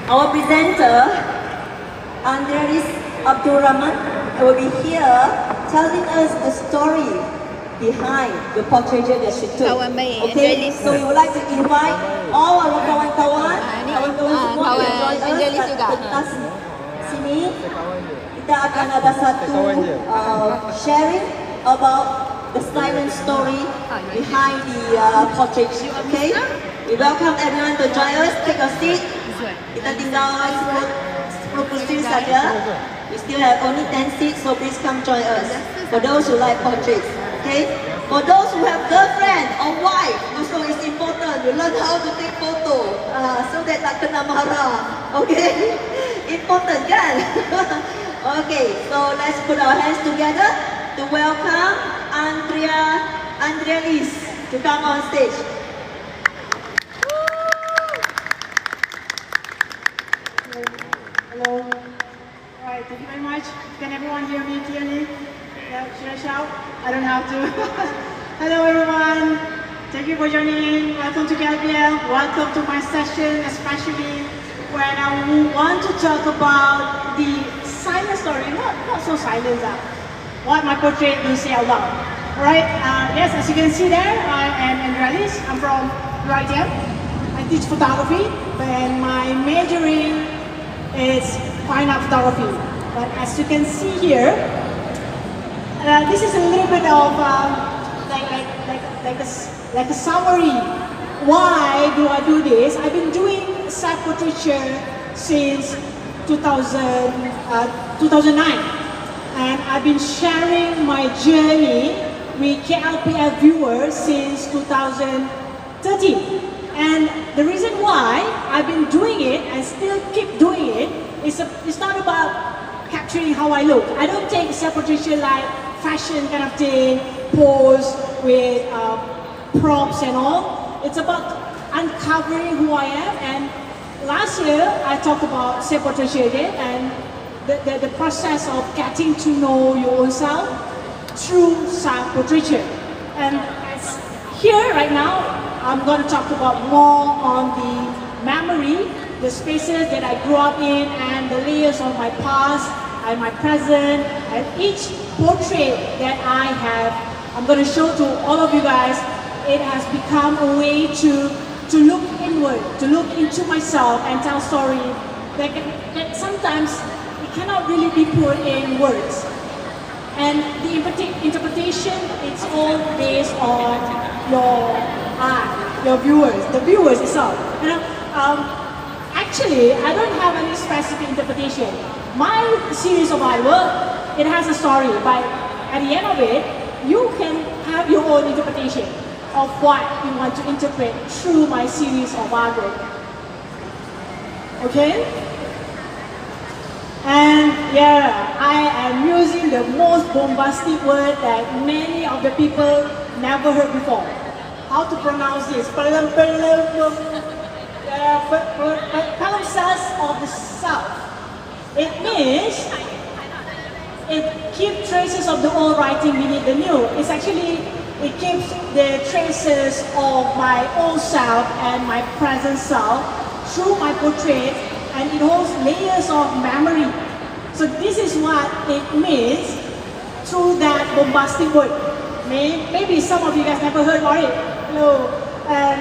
Our presenter, Andreas Abdurrahman, will be here telling us the story behind the portraiture that she took. Okay, so we would like to invite all our kawan-kawan semua to join us kat pentas sini. Kita akan ada satu sharing about the silent story behind the portraiture. Okay, we welcome everyone to join us. Take a seat. Kita tinggal 10 kursi saja. We still have only 10 seats, so please come join us. For those who like portraits, okay? For those who have girlfriend or wife, also it's important to learn how to take photo, so that tak kena marah, okay? Important kan? Okay, so let's put our hands together to welcome Andrea Lis to come on stage. Hello. Alright, thank you very much. Can everyone hear me clearly? Yeah, should I shout? I don't have to. Hello everyone. Thank you for joining in. Welcome to Klpf. Welcome to my session, especially when I want to talk about the silent story. Not so silent, what my portrait will say out loud. Alright, yes, as you can see there, I am Andreas. I'm from Right. I teach photography, and my majoring is fine art photography. But as you can see here, this is a little bit of like a summary. Why do I do this? I've been doing self-portraiture since 2009, and I've been sharing my journey with Klpf viewers since 2013. And the reason why I've been doing it and still keep doing it is it's not about capturing how I look. I don't take self-portraiture like fashion kind of thing, pose with props and all. It's about uncovering who I am. And last year I talked about self-portraiture again, and the process of getting to know your own self through self-portraiture. And here right now, I'm going to talk about more on the memory, the spaces that I grew up in, and the layers of my past and my present, and each portrait that I have, I'm going to show to all of you guys. It has become a way to look inward, to look into myself and tell story that sometimes it cannot really be put in words. And the interpretation, it's all based on your your viewers, the viewers itself. You know, actually, I don't have any specific interpretation. My series of artwork, it has a story, but at the end of it, you can have your own interpretation of what you want to interpret through my series of artwork. Okay? And yeah, I am using the most bombastic word that many of the people never heard before. How to pronounce this? Palimpsest of the South. It means it keeps traces of the old writing beneath the new. It's actually, it keeps the traces of my old self and my present self through my portrait, and it holds layers of memory. So this is what it means through that bombastic word. Maybe some of you guys never heard about it. No, and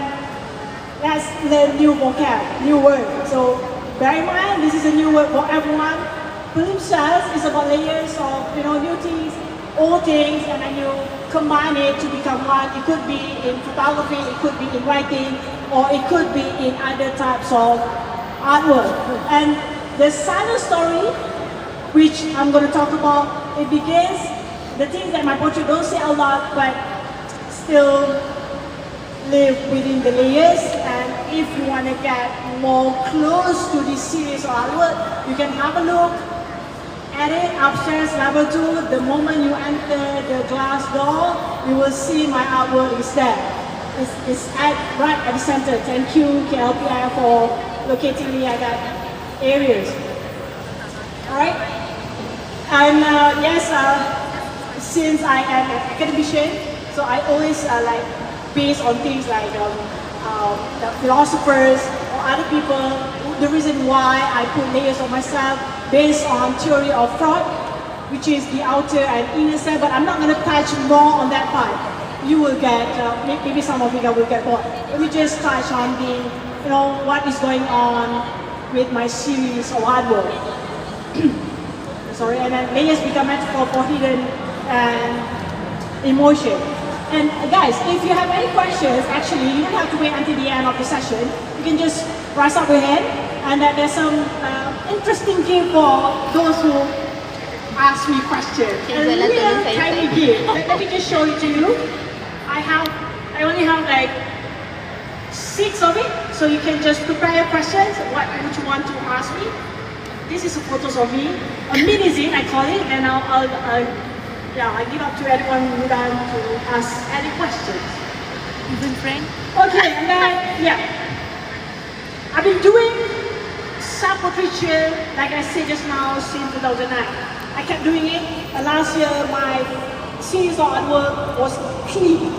let's learn new vocab, new word. So bear in mind, this is a new word for everyone. Palimpsest is about layers of new things, old things, and then you combine it to become one. It could be in photography, it could be in writing, or it could be in other types of artwork. And the silent story, which I'm going to talk about, it begins the things that my portrait don't say a lot, but still live within the layers. And if you want to get more close to this series of artwork, you can have a look at it upstairs, level 2. The moment you enter the glass door, you will see my artwork is there. It's right at the center. Thank you, Klpf, for locating me at that areas. Alright? And yes, since I am an academician, so I always based on things like the philosophers or other people the reason why I put layers of myself based on theory of Freud, which is the outer and inner self, but I'm not going to touch more on that part. You will get, maybe some of you guys will get bored. Let me just touch on what is going on with my series of artwork. Sorry, and then layers become metaphor for hidden emotion. And guys, if you have any questions, actually, you don't have to wait until the end of the session. You can just raise up your hand, and there's some interesting game for those who ask me questions. And little tiny game. Let me just show it to you. I only have like 6 of it, so you can just prepare your questions. What would you want to ask me? This is photos of me, a mini zine I call it, and I give up to anyone who would like to ask any questions. Even friend? Okay, and then I've been doing self-portraiture, like I said just now, since 2009. I kept doing it. Last year, my series of artwork was clean,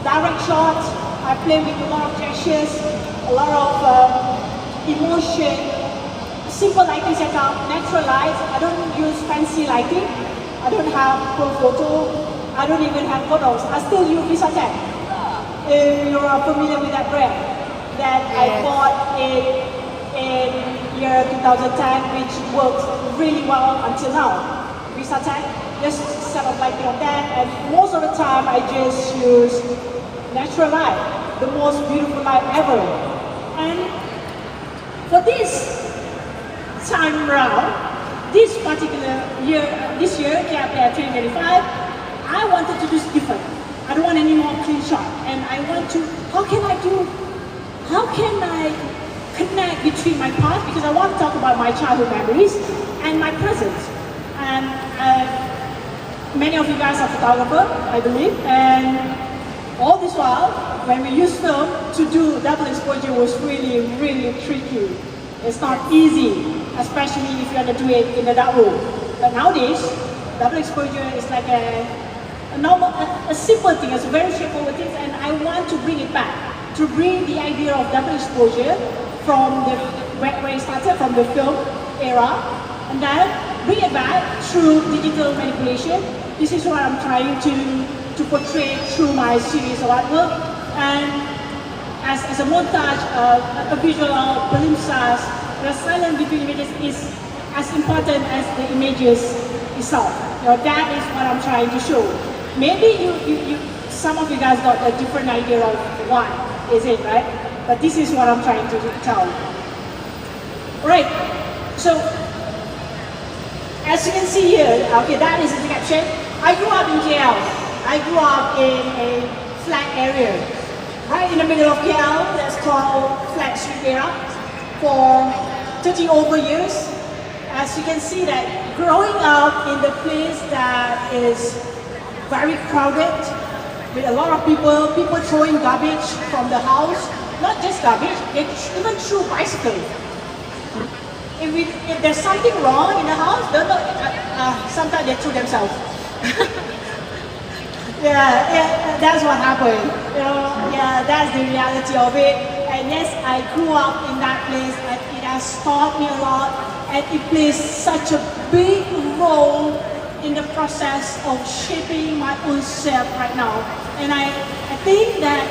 direct shots. I play with a lot of gestures, a lot of emotion, simple lighting setup, natural lights. I don't use fancy lighting. I don't have pro photo. I don't even have photos. I still use VisaTech. If you're familiar with that brand that I bought in year 2010, which works really well until now. VisaTech, just set up lighting on that, and most of the time I just use natural light, the most beautiful light ever. And for this time round, this particular year, Klpf 2025, I wanted to do different. I don't want any more clean shot, and I want to, how can I connect between my past, because I want to talk about my childhood memories, and my present. And many of you guys are photographers, I believe, and all this while, when we use film to do double exposure was really, really tricky. It's not easy, especially if you want to do it in a dark room. But nowadays, double exposure is like a normal, a simple thing, it's a very straightforward thing, and I want to bring it back, to bring the idea of double exposure from the where it started, from the film era, and then bring it back through digital manipulation. This is what I'm trying to portray through my series of artwork, and as a montage, a visual palimpsest, the silence between images is as important as the images itself. That is what I'm trying to show. Maybe some of you guys got a different idea of why is it, right? But this is what I'm trying to tell. Right. So as you can see here, okay, that is the caption. I grew up in KL. I grew up in a flat area, right in the middle of KL. That's called Flat Street area for 30 over years. As you can see that growing up in the place that is very crowded, with a lot of people throwing garbage from the house, not just garbage, they even threw bicycles. If there's something wrong in the house, sometimes they throw themselves. Yeah, that's what happened. That's the reality of it. And yes, I grew up in that place, and it has taught me a lot, and it plays such a big role in the process of shaping my own self right now. And I think that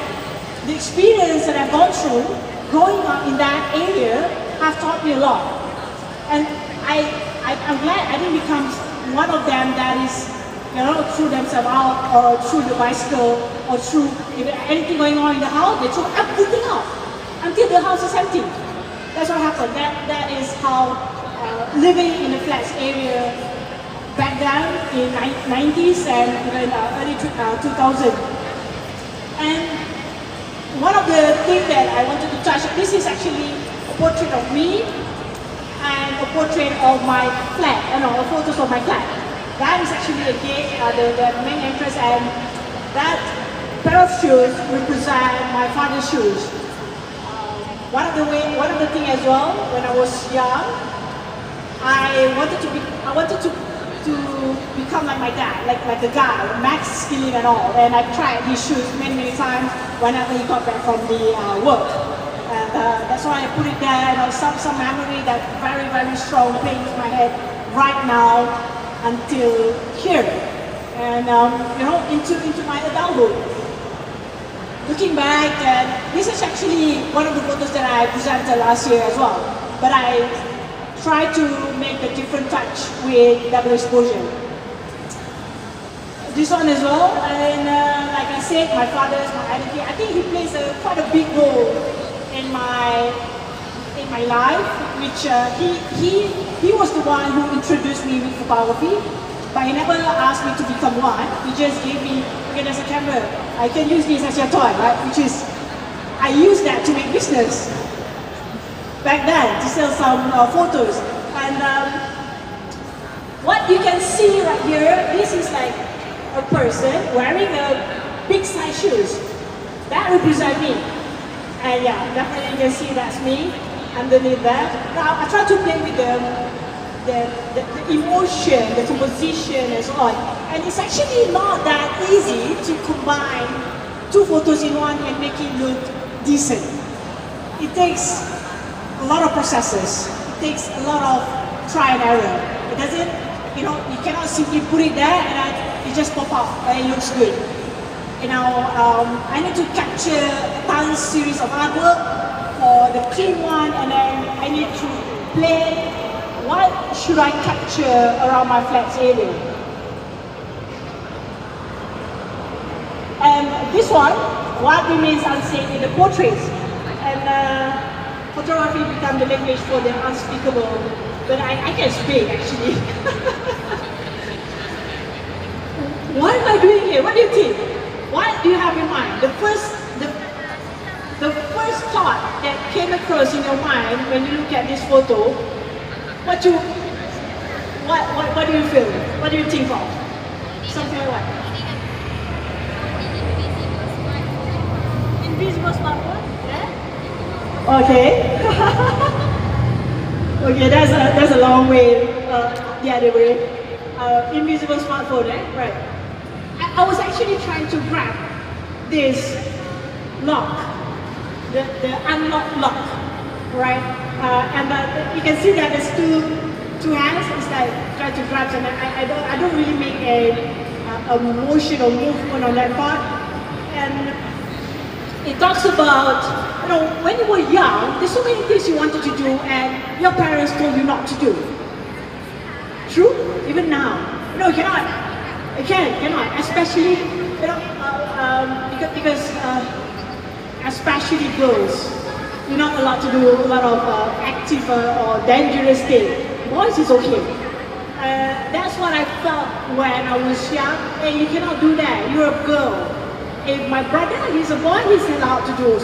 the experience that I've gone through, growing up in that area, have taught me a lot. And I'm glad I didn't become one of them that is, threw themselves out, or threw the bicycle, or threw anything going on in the house, they threw everything out until the house is empty. That's what happened. That is how living in the flats area back then in 90s and even early 2000. And one of the things that I wanted to touch, this is actually a portrait of me and a portrait of my flat, photos of my flat. That is actually a gate, the main entrance, and that pair of shoes represent my father's shoes. One of the things as well, when I was young, I wanted to become like my dad, like a guy, masculine and all. And I tried his shoes many times whenever he got back from the work. that's why I put it there. You know, some memory that very, very strong playing in my head right now until here. And you know, into my adulthood. Looking back, and this is actually one of the photos that I presented last year as well. But I tried to make a different touch with double exposure. This one as well, and like I said, my father is my identity. I think he plays quite a big role in my life, which he was the one who introduced me with photography. But he never asked me to become one. He just gave me, okay, there's a camera. I can use this as your toy, right? Which is, I use that to make business. Back then, to sell some photos. And what you can see right here, this is like a person wearing a big size shoes. That represents me. And yeah, definitely you can see that's me underneath that. Now, I try to play with the emotion, the composition and so on. And it's actually not that easy to combine two photos in one and make it look decent. It takes a lot of processes. It takes a lot of try and error. It doesn't, you know, you cannot simply put it there and then it just pop up and it looks good. You know, I need to capture a tons series of artwork or the clean one, and then I need to play what should I capture around my flats area. And this one, what remains unsaid in the portraits. And photography becomes the language for the unspeakable. But I can speak actually. What am I doing here? What do you think? What do you have in mind? The first thought that came across in your mind when you look at this photo, what do you feel? What do you think of? Something like what? Invisible smartphone? Yeah? Okay. Okay, that's a long way the other way. Invisible smartphone, right? I was actually trying to grab this lock, the unlock lock, right? And you can see that there's two hands. It's like trying to grab, and I don't really make a motion or movement on that part. And it talks about, you know, when you were young, there's so many things you wanted to do, and your parents told you not to do. True? Even now, no, you cannot. You cannot, especially, you know, because especially girls, you're not allowed to do a lot of active or dangerous things. Boys is okay. That's what I felt when I was young. Hey, you cannot do that. You're a girl. If my brother, he's a boy, he's allowed to do.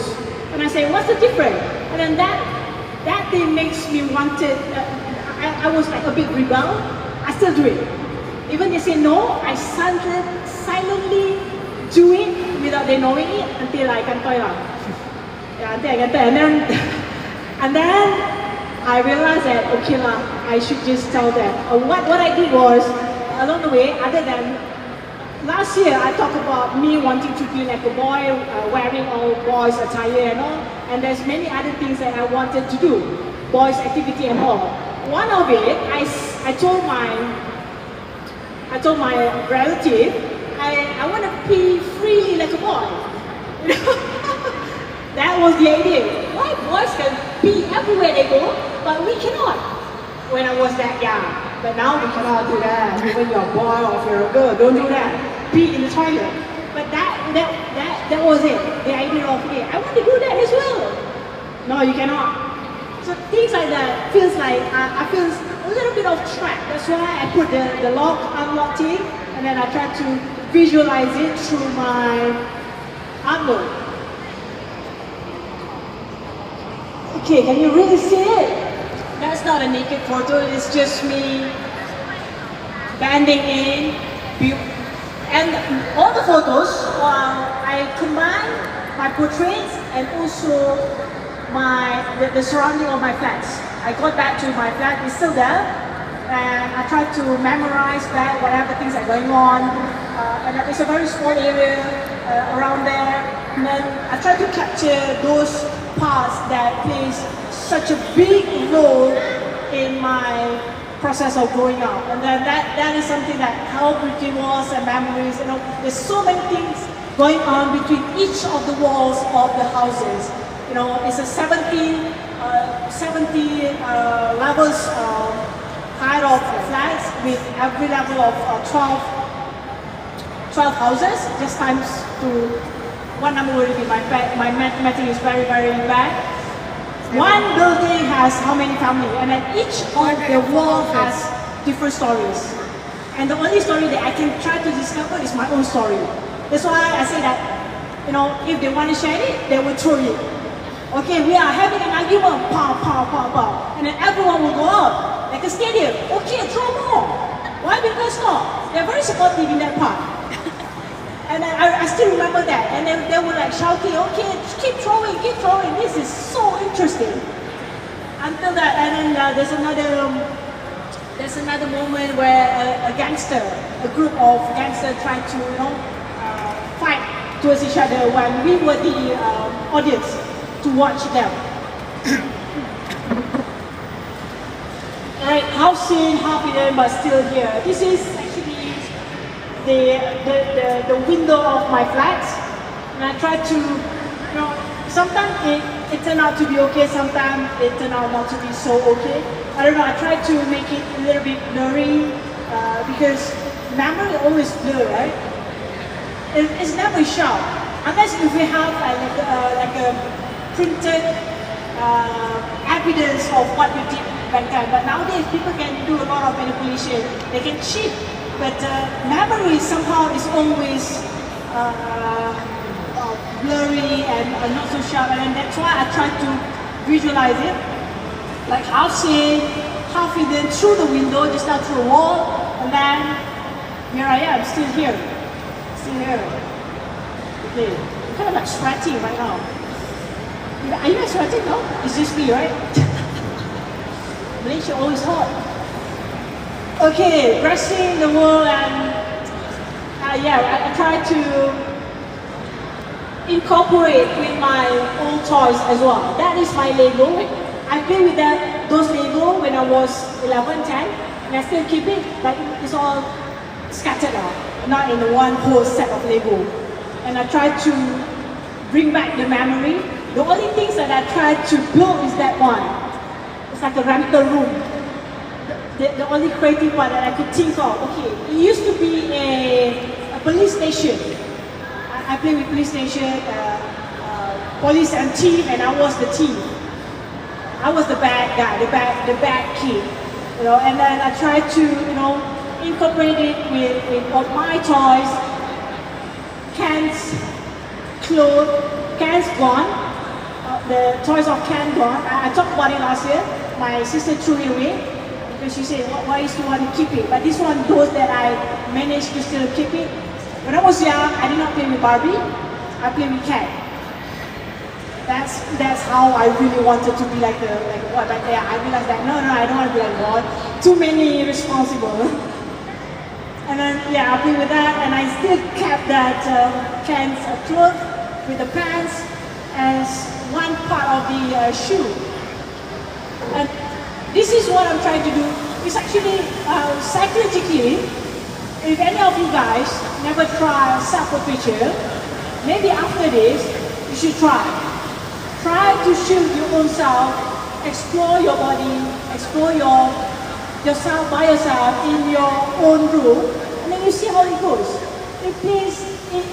And I say, what's the difference? And then that thing makes me wanted. I was like a bit rebel. I still do it. Even they say no, I silently do it without they knowing it until I can tell them. Yeah, until I can tell. And then I realized that okay lah, I should just tell them. What I did was along the way, other than last year, I talked about me wanting to be like a boy, wearing all boys attire and all. And there's many other things that I wanted to do, boys activity and all. One of it, I told my relative, I want to pee freely like a boy. That was the idea. Why boys can pee everywhere they go, but we cannot? When I was that young. But now we cannot do that. Even you're a boy or if you're a girl, don't do that. Pee in the toilet. But that was it. The idea of, hey, I want to do that as well. No, you cannot. So things like that feels like I feel a little bit of trapped. That's why I put the lock, unlock thing, and then I try to visualize it through my artwork. Okay, can you really see it? That's not a naked photo, it's just me bending in. And all the photos, I combine my portraits and also the surrounding of my flats. I got back to my flat, it's still there, and I tried to memorize that, whatever things are going on, and it's a very small area around there, and then I tried to capture those parts that plays such a big role in my process of growing up. And then that is something that helped between walls and memories. You know, there's so many things going on between each of the walls of the houses. You know, it's a 70 levels height of flats with every level of 12 houses, just times to one number will be my mathematics is very, very bad. One building has how many families, and then each of the wall has different stories. And the only story that I can try to discover is my own story. That's why I say that, you know, if they want to share it, they will throw it. Okay, we are having an argument, pow, pow, pow, pow, and then everyone will go out like a stadium. Okay, throw more. Why? Because no, they're very supportive in that part. And I still remember that. And then they were like shouting, okay, keep throwing, this is so interesting. Until that, and then there's another moment where a group of gangsters tried to, you know, fight towards each other when we were the audience to watch them. Alright, half seen, half hidden, but still here. This is actually the window of my flat, and I try to, you know, sometimes it turned out to be okay, sometimes it turned out not to be so okay. I don't know, I try to make it a little bit blurry because memory always blur, right? It's never sharp, unless if we have like a printed evidence of what you did back then. But nowadays people can do a lot of manipulation, they can cheat. But memory somehow is always blurry and not so sharp, and that's why I try to visualize it, like half seen, half hidden through the window, just not through a wall, and then here I am, still here. Okay, I'm kind of like sweating right now. Are you guys sweating? No? It's just me, right? Malaysia always hot. Okay, dressing the world, and I try to incorporate with my old toys as well. That is my Lego. I play with those Lego when I was 11, 10, and I still keep it, but it's all scattered out, not in one whole set of Lego. And I try to bring back the memory. The only things that I try to build is that one. It's like a rental room. The only creative part that I could think of, okay, it used to be a police station. I play with police station, police and thief, and I was the thief. I was the bad guy, the bad kid, you know. And then I tried to, you know, incorporate it with all my toys, cans, clothes, cans gone, the toys of can gone. I talked about it last year. My sister threw it away. Because she said, why you still want to keep it? But this one, those that I managed to still keep it. When I was young, I did not play with Barbie, I played with Cat. That's how I really wanted to be like what, but yeah, I realized that, no, I don't want to be like God. Too many responsible. And then, yeah, I played with that, and I still kept that cans of clothes with the pants as one part of the shoe. And this is what I'm trying to do. It's actually psychologically, if any of you guys never try self-portraiture, maybe after this, you should try. Try to shoot your own self, explore your body, explore yourself by yourself in your own room, and then you see how it goes. It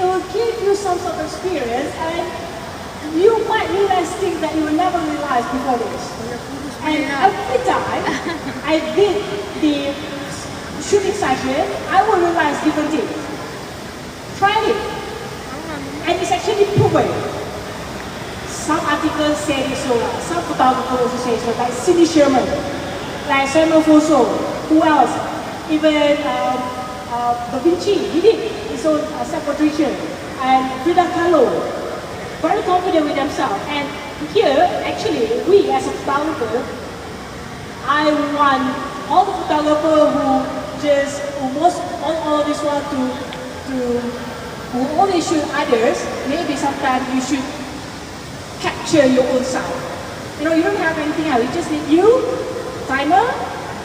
will give you some sort of experience, and you might realize things that you will never realize before this. And every time I did the shooting session, I will realize different things. Try it. And it's actually proven. Some articles say this so, some photographers also say so, like Cindy Sherman, like Samuel Fosso, who else? Even Da Vinci, he did his own self-portraiture. And Frida Kahlo, very confident with themselves. And here, actually, we as a photographer, I want all the photographers who most all this want to who only shoot others. Maybe sometimes you should capture capture your own sound. You know, you don't have anything else. You just need you, timer,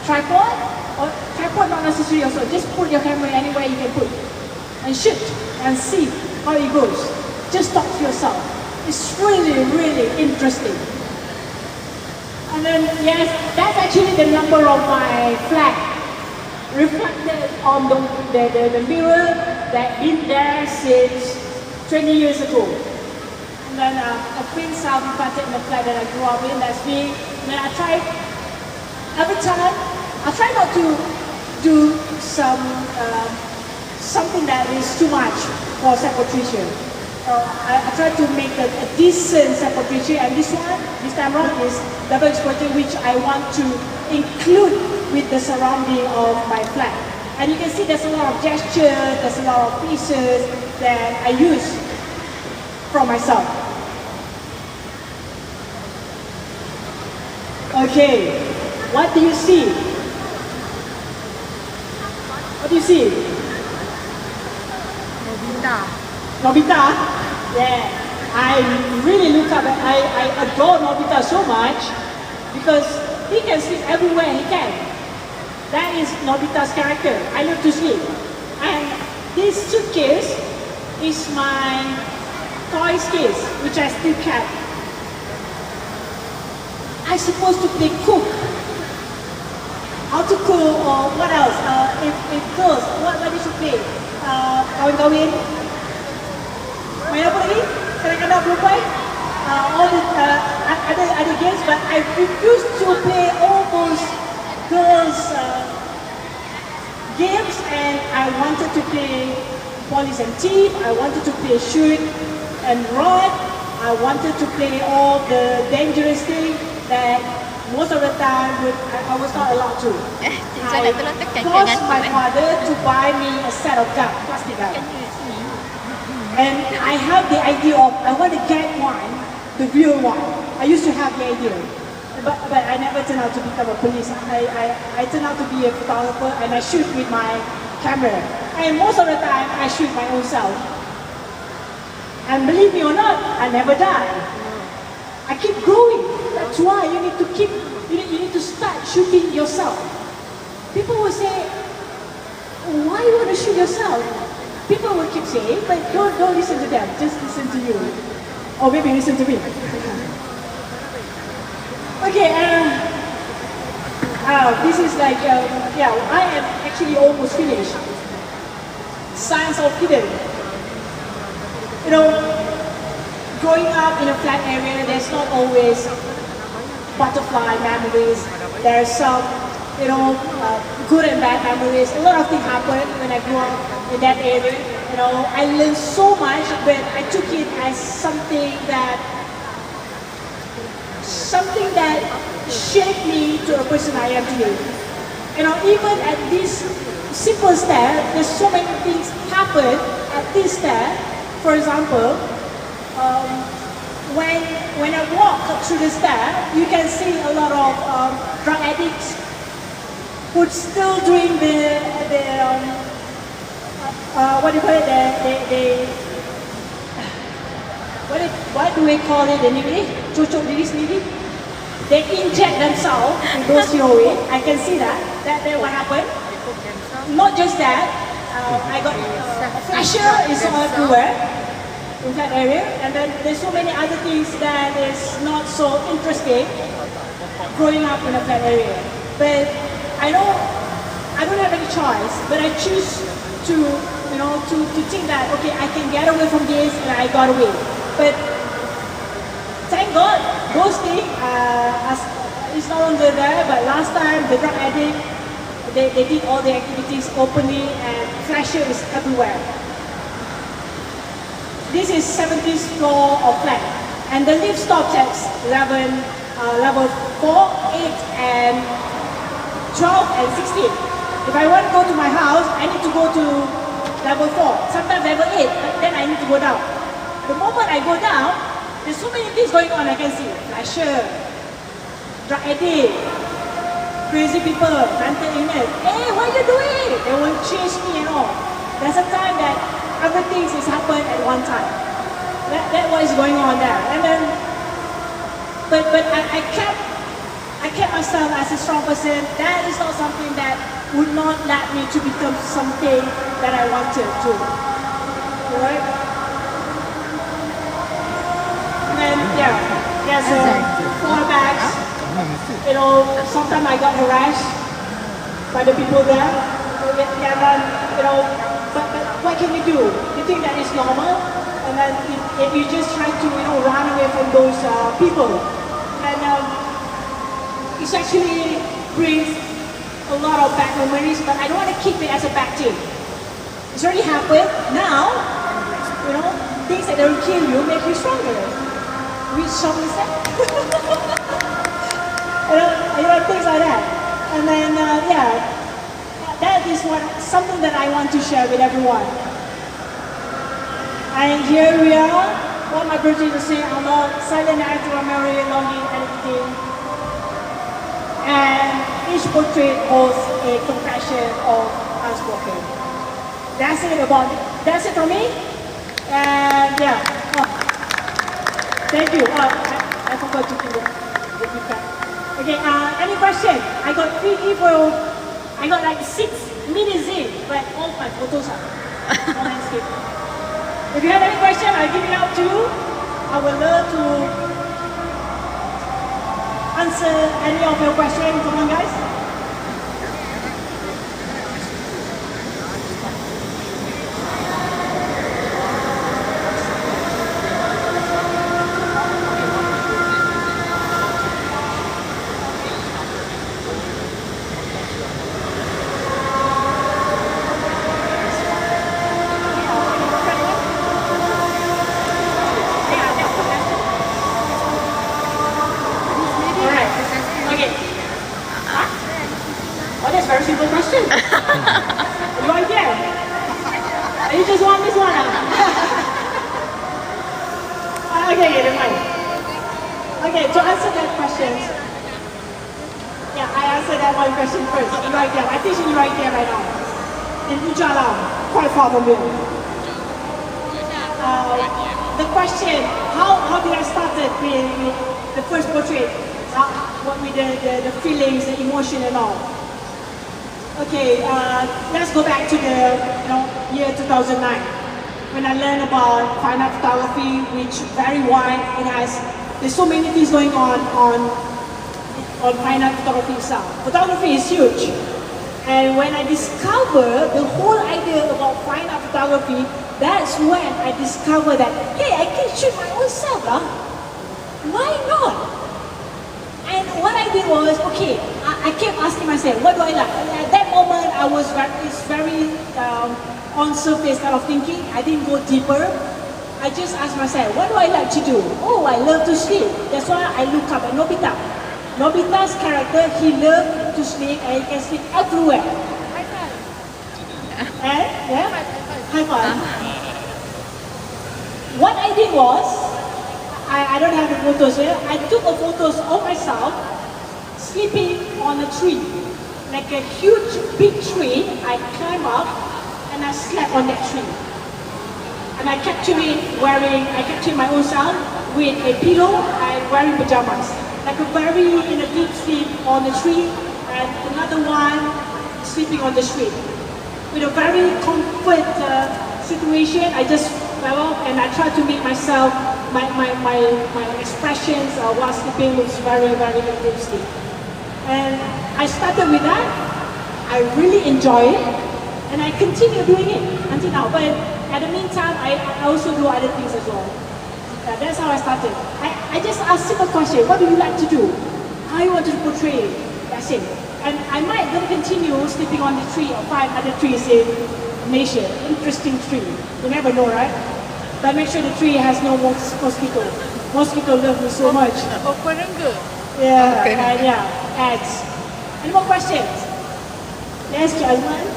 tripod, or tripod not necessary also. Just put your camera anywhere you can put and shoot and see how it goes. Just talk to yourself. It's really, really interesting. And then, yes, that's actually the number of my flag reflected on the mirror that been there since 20 years ago. And then a print self-reflected in the flag that I grew up in, that's me. And then I try, every time, I try not to do something that is too much for self-portraiture. I try to make a decent self-portraiture, and this time around is double exposure, which I want to include with the surrounding of my flag. And you can see there's a lot of gestures, there's a lot of pieces that I use from myself. Okay, what do you see? What do you see? Nobita? Yeah, I really look up and I adore Nobita so much because he can sleep everywhere he can. That is Nobita's character. I love to sleep. And this suitcase is my toy case, which I still kept. I'm supposed to play cook. How to cook or what else? If girls, what did you play? Kawin-kawin? Main apa lagi? Kanak-kanak perempuan? All the other games, but I refuse to play all those girls games, and I wanted to play police and thief. I wanted to play shoot and run. I wanted to play all the dangerous things that most of the time I was not allowed to. I forced my father to buy me a set of gun, plastic gun. And I have the idea of, I want to get one, the real one. I used to have the idea. But I never turned out to become a police. I turned out to be a photographer, and I shoot with my camera. And most of the time, I shoot my own self. And believe me or not, I never die. I keep growing. That's why you need to you need to start shooting yourself. People will say, why you want to shoot yourself? People will keep saying, but don't listen to them, just listen to you. Or maybe listen to me. Okay, this is like, yeah, I am actually almost finished. Science of hidden. You know, growing up in a flat area, there's not always butterfly memories. There's some, you know, good and bad memories. A lot of things happened when I grew up in that area. You know, I learned so much, but I took it as something that shaped me to a person I am today. You know, even at this simple step, there's so many things happen at this step. For example, when I walk through the step, you can see a lot of drug addicts who still doing what do you call it? What do we call it in English? Cucuk diri sendiri. They inject themselves with those heroin. I can see that what happened. Not just that, I got a flasher is everywhere in that area, and then there's so many other things that is not so interesting growing up in a flat area. But I know I don't have any choice, but I choose to, you know, to think that, okay, I can get away from this, and I got away. But thank God, those things is no longer there. But last time, the drug addict, they did all the activities openly, and flasher is everywhere. This is 17th floor of flat, and the lift stops at level 4, 8, and 12 and 16. If I want to go to my house, I need to go to level 4, sometimes level 8, but then I need to go down. The moment I go down, there's so many things going on I can see. Flasher, drug addict, crazy people, mental illness. Hey, what are you doing? They won't chase me and all. There's a time that everything is happening at one time. That's what is going on there. And then but I kept myself as a strong person. That is not something that would not let me to become something that I wanted to. Alright? And then, yeah, there's 4 bags. You know, sometimes I got harassed by the people there. And then, you know, but what can you do? You think that is normal? And then if you just try to, you know, run away from those people. And it actually brings a lot of bad memories, but I don't want to keep it as a bad thing. It's already happened. Now, you know, things that don't kill you make you stronger. Which song is that? you know, things like that. And then, yeah, that is something that I want to share with everyone. And here we are. What my birthday to say, I'm not silent actor, Mary, lonely, anything. And each portrait holds a confession of unspoken. That's it from me. And yeah. Oh. Thank you. I forgot to give the feedback. Okay, any question? I got 3 people. I got like 6 minutes in, but all my photos are on landscape. If you have any question, I'll give it out to you. I would love to answer any of your questions. Come on, guys. Very simple question. You want it? You just want this one? Okay, never mind. Okay, to answer that question, yeah, I answered that one question first. Right there, I teach you right there, right now. In Ujala, quite far from here. The question, how did I start it with the first portrait? What with the feelings, the emotion and all. Okay, let's go back to the year 2009 when I learned about fine art photography, which very wide. There's so many things going on fine art photography itself. Photography is huge, and when I discovered the whole idea about fine art photography, that's when I discovered that hey, I can shoot my own self, why not? And what I did was, okay, I kept asking myself, what do I like? At that moment, I was very on surface kind of thinking. I didn't go deeper. I just asked myself, what do I like to do? Oh, I love to sleep. That's why I look up at Nobita. Nobita's character, he loved to sleep and he can sleep everywhere. High five. And, yeah? High five. What I did was, I don't have the photos here. I took a photos of myself sleeping on a tree, like a huge big tree. I climbed up and I slept on that tree. And I captured my own self with a pillow and wearing pajamas. Like in a deep sleep on the tree and another one sleeping on the street. With a very comfort situation, I just fell off and I tried to make myself my expressions while sleeping looks very, very interesting. And I started with that. I really enjoy it, and I continue doing it until now. But at the meantime, I also do other things as well. That's how I started. I just asked simple question: what do you like to do? How you want to portray it? That's it. And I might then continue sleeping on the tree or 5 other trees in Malaysia. Interesting tree. You never know, right? But make sure the tree has no mosquito. Mosquito love me so much. Yeah, and yeah, ants. Any more questions? Yes, Jasmine?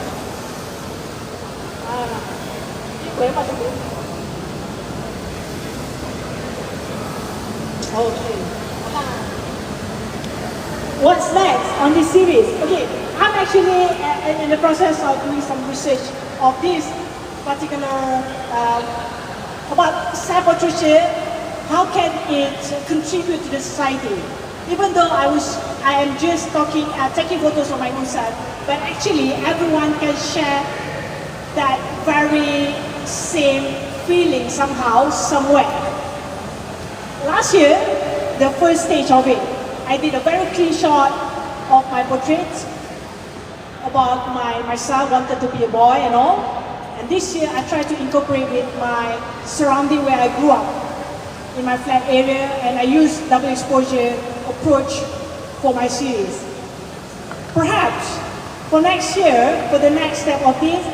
Okay. What's next on this series? Okay, I'm actually in the process of doing some research of this particular about self-portraiture how can it contribute to the society? Even though I am just taking photos of my own self, but actually everyone can share that very same feeling somehow, somewhere. Last year, the first stage of it, I did a very clean shot of my portrait about myself, wanted to be a boy and all. And this year, I tried to incorporate with my surrounding where I grew up, in my flat area, and I used double exposure approach for my series. Perhaps, for next year, for the next step of this,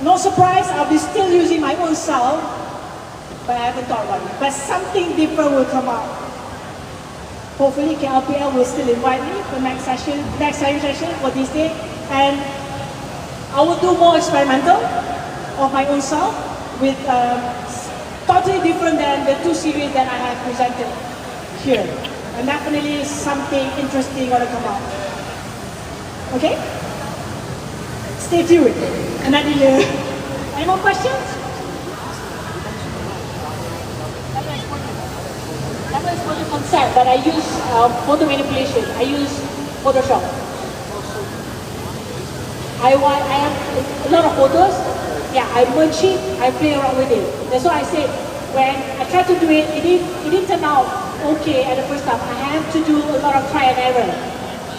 no surprise, I'll be still using my own self, but I haven't thought about it. But something different will come out. Hopefully KLPL will still invite me for next session for this day. And I will do more experimental of my own self with totally different than the two series that I have presented here. And definitely something interesting going to come out. Okay? Stay tuned. Another year. Any more questions? Double exposure concept, but I use photo manipulation. I use Photoshop. I have a lot of photos. Yeah, I merge it, I play around with it. That's why I said, when I tried to do it, it didn't turn out okay at the first time. I have to do a lot of try and error.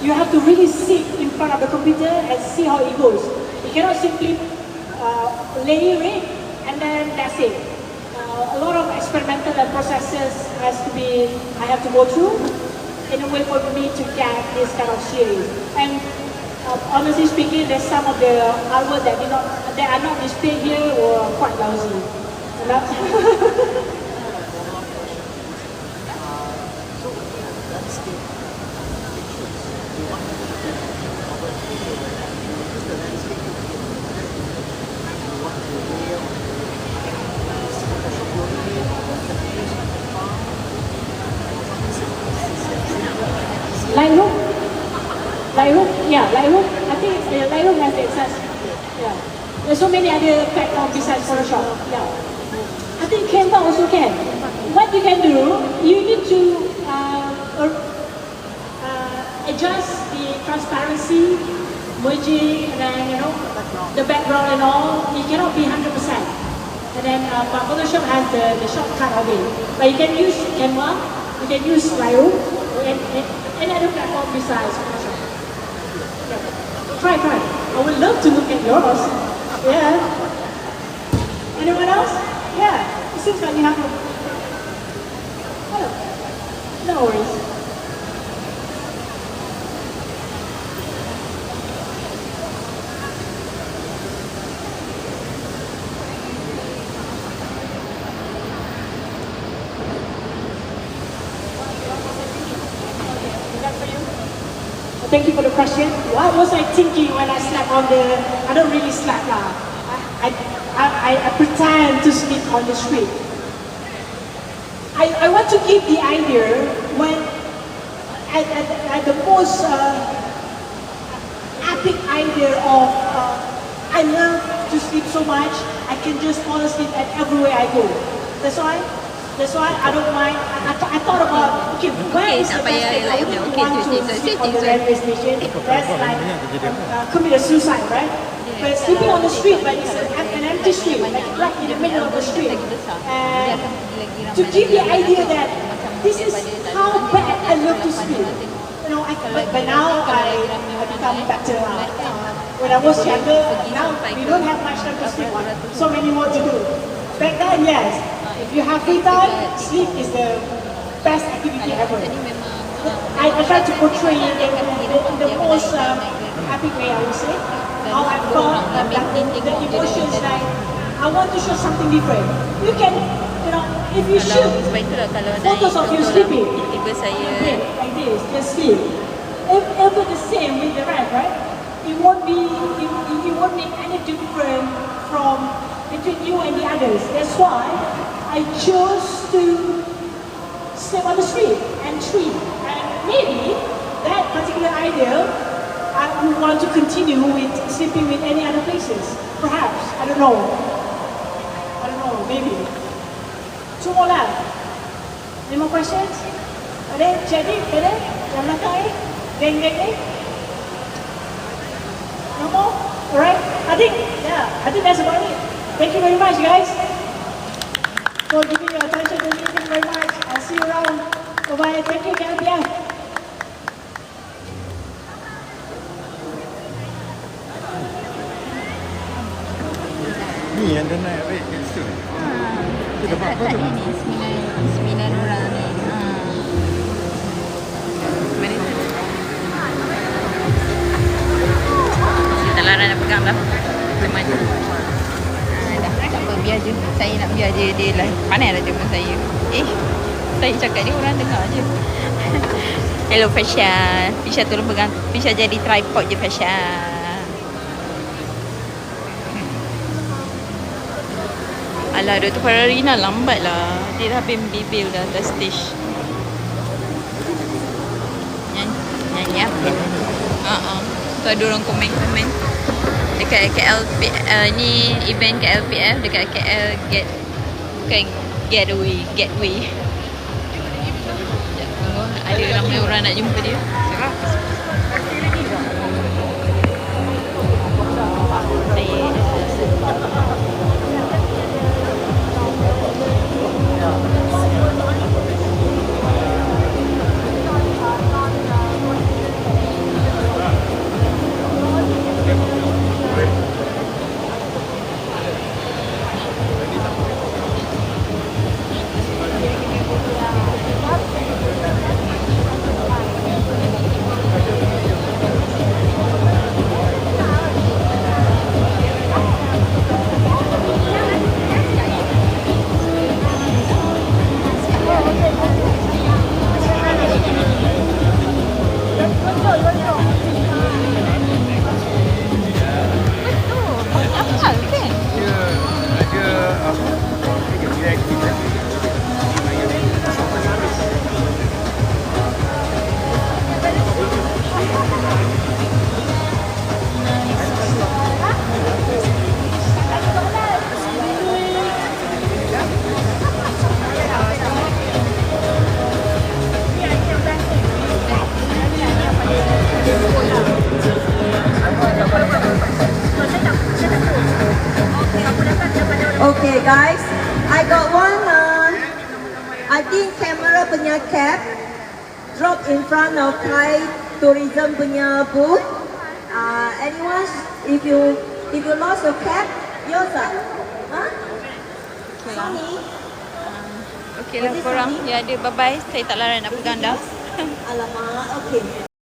You have to really sit in front of the computer and see how it goes. You cannot simply layer it and then that's it. A lot of experimental and processes I have to go through in a way for me to get this kind of series. And honestly speaking, there's some of the artwork that are not displayed here were quite lousy. Lightroom. I think Lightroom has the access. Yeah. There's so many other platforms besides Photoshop. Yeah. I think Canva also can. What you can do, you need to adjust the transparency, merging, and then the background and all. It cannot be 100%. And then but Photoshop has the shortcut of it. But you can use Canva, you can use Lightroom, and any other platform besides Photoshop. Try. I would love to look at yours. Yeah. Anyone else? Yeah. It seems like you have a... Oh. No worries. Thank you for the question. What was I thinking when I slept on the... I don't really sleep lah. I pretend to sleep on the street. I want to give the idea when at the most epic idea of I love to sleep so much, I can just fall asleep at everywhere I go. That's why I don't mind. I thought about, okay, where is the best place? I wouldn't want to sleep on the railway station. That's like commit a suicide, right? But sleeping on the street, but it's an empty street, like right in the middle of the street. And to give the idea that this is how bad I love to sleep. But now I become better. When I was younger, now we don't have much time to sleep. So many more to do. Back then, yes. If you have free time, sleep is the best activity ever. I try to portray it in the most epic way, I would say. How I've got the emotions like, I want to show something different. You can, if you shoot photos of you sleeping, like this, just sleep. If ever the same with the rest, right? It won't make any difference between you and the others. That's why I chose to sleep on the street and tree. And maybe that particular idea, I would want to continue with sleeping with any other places. Perhaps, I don't know, maybe. 2 more left. Any more questions? Ada? Jadi, ada? Yang belakang ni? Geng-geng ni? No more? Alright. I think that's about it. Thank you very much, guys, for giving your attention to me. Thank you very much. I'll see you around. Bye-bye. Thank you, KLPF. Ni yang dah naik rate kat situ. Kita dapat apa tu? Ini sembilan orang ni. Mana tu? Kita larang nak pegang dah. Kita maju. Dah, tak apa, biar je. Saya nak biar je dia lah. Pandai lah jumpa saya. Saya cakap dia orang dengar je. Hello Fasha. Fasha tolong pegang. Fasha jadi tripod je Fasha. Alah, Dr. Fararina lambat lah. Dia dah habis bibir dah atas stage. Nyanyi apa? Tu ada orang komen-komen dekat KLP, ni event KLPF dekat KL bukan getaway. Sekejap, tunggu. Ada ramai orang nak jumpa dia. Okay guys, I got one, I think camera punya cap drop in front of Thai tourism punya booth. Anyone, if you lost your cap, yours ah? Huh? Sorry. Okey lah korang. Ya ada, bye-bye. Saya tak larang nak pegang dah. Alamak, okay.